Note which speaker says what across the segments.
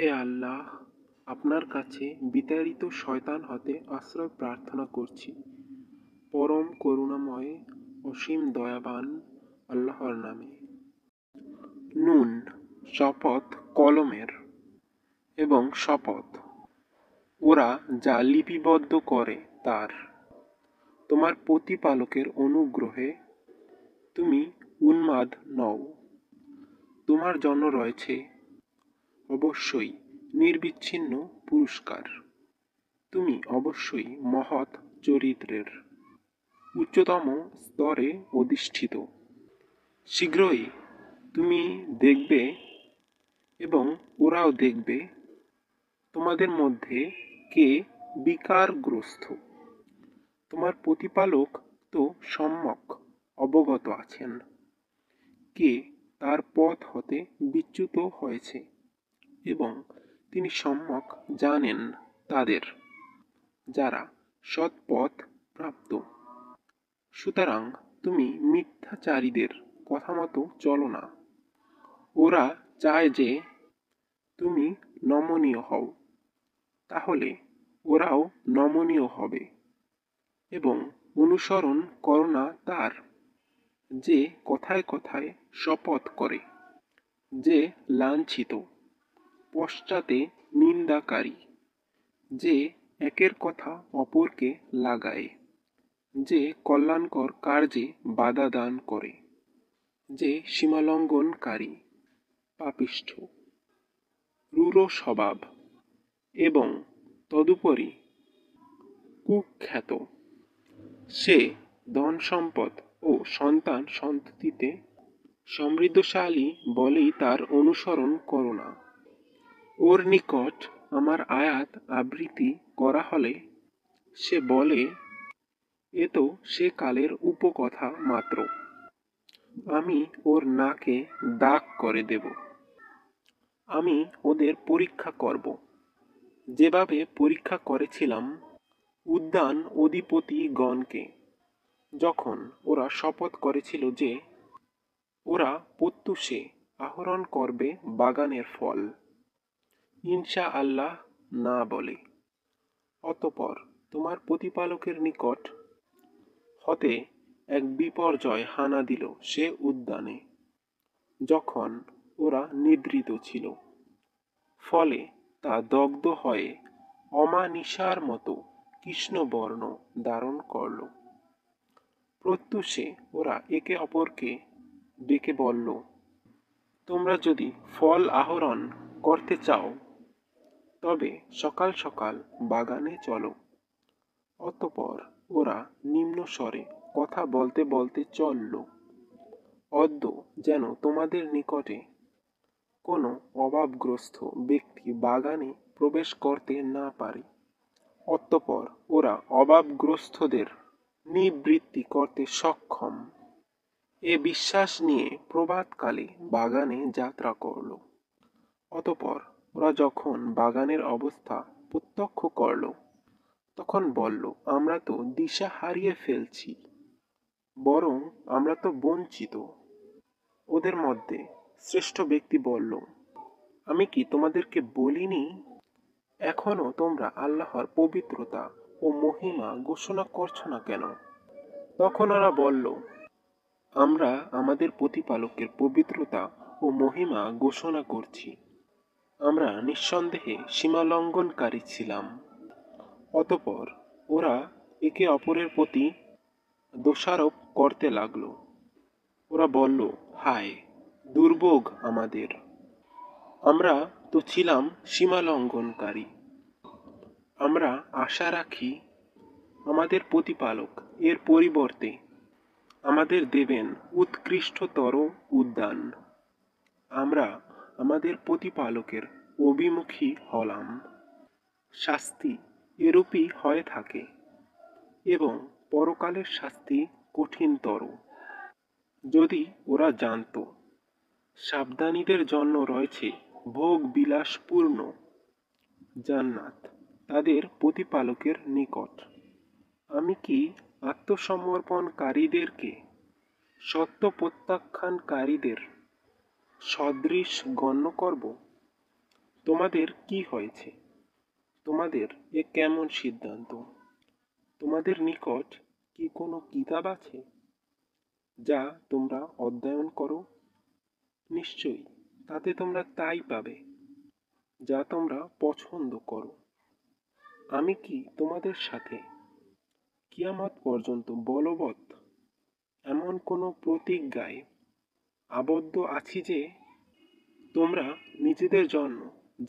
Speaker 1: হে আল্লাহ, আপনার কাছে বিতাড়িত শয়তান হতে আশ্রয় প্রার্থনা করছি। পরম করুণাময় অসীম দয়াবান আল্লাহর নামে। নুন শপথ কলমের এবং শপথ ওরা যা লিপিবদ্ধ করে তার। তোমার প্রতিপালকের অনুগ্রহে তুমি উন্মাদ নও। তোমার জন্য রয়েছে অবশ্যই নির্বিচ্ছিন্ন পুরস্কার। তুমি অবশ্যই মহৎ চরিত্রের উচ্চতম স্তরে অধিষ্ঠিত। শীঘ্রই তুমি দেখবে এবং ওরাও দেখবে তোমাদের মধ্যে কে বিকারগ্রস্ত। তোমার প্রতিপালক তো সম্যক অবগত আছেন কে তার পথ হতে বিচ্যুত হয়েছে, এবং তিনি সম্যক জানেন তাদের যারা সৎপথ প্রাপ্ত। সুতরাং তুমি মিথ্যাচারীদের কথা মতো চলো না। ওরা চায় যে তুমি নমনীয় হও, তাহলে ওরাও নমনীয় হবে। এবং অনুসরণ করো না তার, যে কথায় কথায় শপথ করে, যে লাঞ্ছিত, পশ্চাতে নিন্দাকারী, যে একের কথা অপরকে লাগায়, যে কল্যাণকর কার্যে বাধা দান করে, যে সীমালঙ্ঘনকারী, পাপিষ্ঠ, রূঢ় স্বভাব এবং তদুপরি কুখ্যাত। সে ধন সম্পদ ও সন্তান সন্ততিতে সমৃদ্ধশালী বলেই তার অনুসরণ করো না। ওর নিকট আমার আয়াত আবৃত্তি করা হলে সে বলে, এ তো সে কালের উপকথা মাত্র। আমি ওর নাকে দাগ করে দেব। আমি ওদের পরীক্ষা করব, যেভাবে পরীক্ষা করেছিলাম উদ্যান অধিপতিগণকে, যখন ওরা শপথ করেছিল যে ওরা প্রত্যুষে আহরণ করবে বাগানের ফল, ইনশা আল্লাহ না বলে। অতঃপর তোমার প্রতিপালকের নিকট হতে এক বিপর্যয় হানা দিল সে উদ্যানে, যখন ওরা নিদ্রিত ছিল। ফলে তা দগ্ধ হয়ে অমানিশার মতো কৃষ্ণবর্ণ ধারণ করল। প্রত্যুষে ওরা একে অপরকে ডেকে বলল, তোমরা যদি ফল আহরণ করতে চাও তবে সকাল সকাল বাগানে চলো। অতঃপর ওরা নিম্ন স্বরে কথা বলতে বলতে চলল, অদ্য যেন তোমাদের নিকটে কোনো অভাবগ্রস্ত ব্যক্তি বাগানে প্রবেশ করতে না পারে। অতঃপর ওরা অভাবগ্রস্তদের নিবৃত্তি করতে সক্ষম এ বিশ্বাস নিয়ে প্রভাতকালে বাগানে যাত্রা করল। অতঃপর ওরা যখন বাগানের অবস্থা প্রত্যক্ষ করল, তখন বলল, আমরা তো দিশা হারিয়ে ফেলছি, বরং আমরা তো বঞ্চিত। ওদের মধ্যে শ্রেষ্ঠ ব্যক্তি বলল, আমি কি তোমাদেরকে বলিনি, এখনো তোমরা আল্লাহর পবিত্রতা ও মহিমা ঘোষণা করছো না কেন? তখন ওরা বলল, আমরা আমাদের প্রতিপালকের পবিত্রতা ও মহিমা ঘোষণা করছি। আমরা নিঃসন্দেহে সীমালঙ্ঘনকারী ছিলাম। অতঃপর ওরা একে অপরের প্রতি দোষারোপ করতে লাগল। ওরা বলল, হায় দুর্ভোগ আমাদের, আমরা তো ছিলাম সীমালঙ্ঘনকারী। আমরা আশা রাখি আমাদের প্রতিপালক এর পরিবর্তে আমাদের দেবেন উৎকৃষ্টতর উদ্যান। আমরা আমাদের প্রতিপালকের অভিমুখী হলাম। শাস্তি এরূপই হয়ে থাকে, এবং পরকালের শাস্তি কঠিনতর। যদি ওরা জানত, সাবধানীদের জন্য রয়েছে ভোগ বিলাসপূর্ণ জান্নাত তাদের প্রতিপালকের নিকট। আমি কি আত্মসমর্পণকারীদেরকে সত্য প্রত্যাখ্যানকারীদের সদৃশ গণ্য করব? তোমাদের কি হয়েছে? তোমাদের এ কেমন সিদ্ধান্ত? তোমাদের নিকট কি কোনো কিতাব আছে যা তোমরা অধ্যয়ন করো? নিশ্চয়ই তাতে তোমরা তাই পাবে যা তোমরা পছন্দ করো। আমি কি তোমাদের সাথে কিয়ামত পর্যন্ত বলবৎ এমন কোনো প্রতিজ্ঞায় আবদ্ধ আছি যে তোমরা নিজেদের জন্য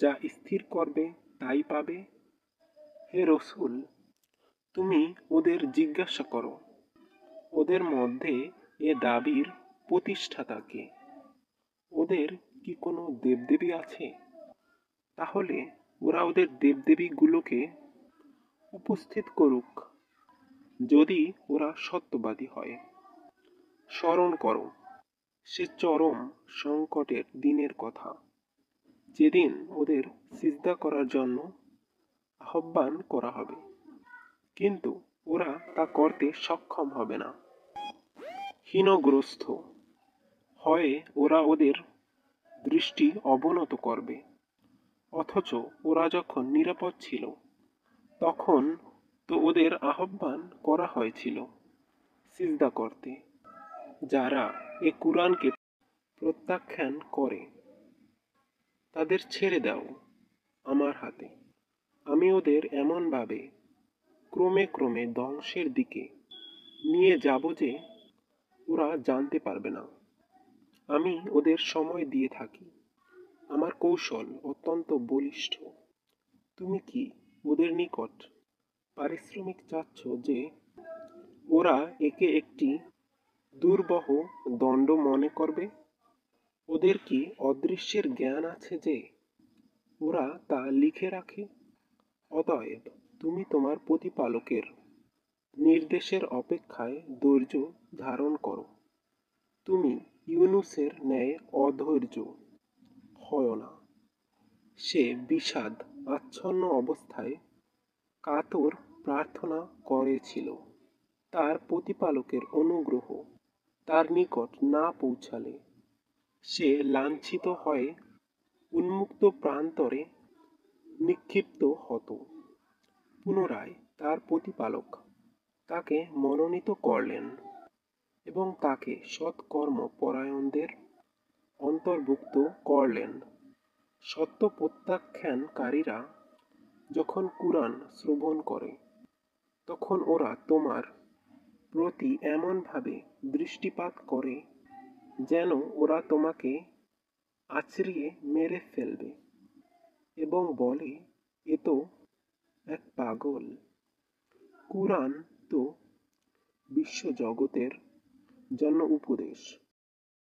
Speaker 1: যা স্থির করবে তাই পাবে? হে রসূল, তুমি ওদের জিজ্ঞাসা করো, ওদের মধ্যে এ দাবির প্রতিষ্ঠাতা কে? ওদের কি কোনো দেবদেবী আছে? তাহলে ওরা ওদের দেবদেবীগুলোকে উপস্থিত করুক, যদি ওরা সত্যবাদী হয়। স্মরণ করো সে চরম সংকটের দিনের কথা, যেদিন ওদের সিজদা করার জন্য আহ্বান করা হবে, কিন্তু ওরা তা করতে সক্ষম হবে না। হীনগ্রস্ত হয়ে ওরা ওদের দৃষ্টি অবনত করবে, অথচ ওরা যখন নিরাপদ ছিল তখন তো ওদের আহ্বান করা হয়েছিল সিজদা করতে। যারা এ কুরআনকে প্রত্যাখ্যান করে তাদের ছেড়ে দাও আমার হাতে। আমি ওদের এমনভাবে ক্রমে ক্রমে ধ্বংসের দিকে নিয়ে যাব যে ওরা জানতে পারবে না। আমি ওদের সময় দিয়ে থাকি, আমার কৌশল অত্যন্ত বলিষ্ঠ। তুমি কি ওদের নিকট পারিশ্রমিক চাচ্ছ যে ওরা একে একটি দুর্বহ দণ্ড মনে করবে? ওদের কি অদৃশ্যের জ্ঞান আছে যে ওরা তা লিখে রাখে? অতএব তুমি তোমার প্রতিপালকের নির্দেশের অপেক্ষায় ধৈর্য ধারণ করো। তুমি ইউনুসের ন্যায় অধৈর্য হয় না। সে বিষাদ আচ্ছন্ন অবস্থায় কাতর প্রার্থনা করেছিল। তার প্রতিপালকের অনুগ্রহ তার নিকট না পৌঁছালে সে লাঞ্ছিত হয়ে উন্মুক্ত প্রান্তরে নিক্ষিপ্ত হতো। পুনরায় তার প্রতিপালক তাকে মনোনীত করলেন এবং তাকে সৎকর্ম পরায়ণদের অন্তর্ভুক্ত করলেন। সত্য প্রত্যাখ্যানকারীরা যখন কুরআন শ্রবণ করে তখন ওরা তোমার প্রতি এমনভাবে দৃষ্টিপাত করে যেন ওরা তোমাকে আছড়িয়ে মেরে ফেলবে এবং বলে, এ তো এক পাগল। কুরআন তো বিশ্বজগতের জন্য উপদেশ।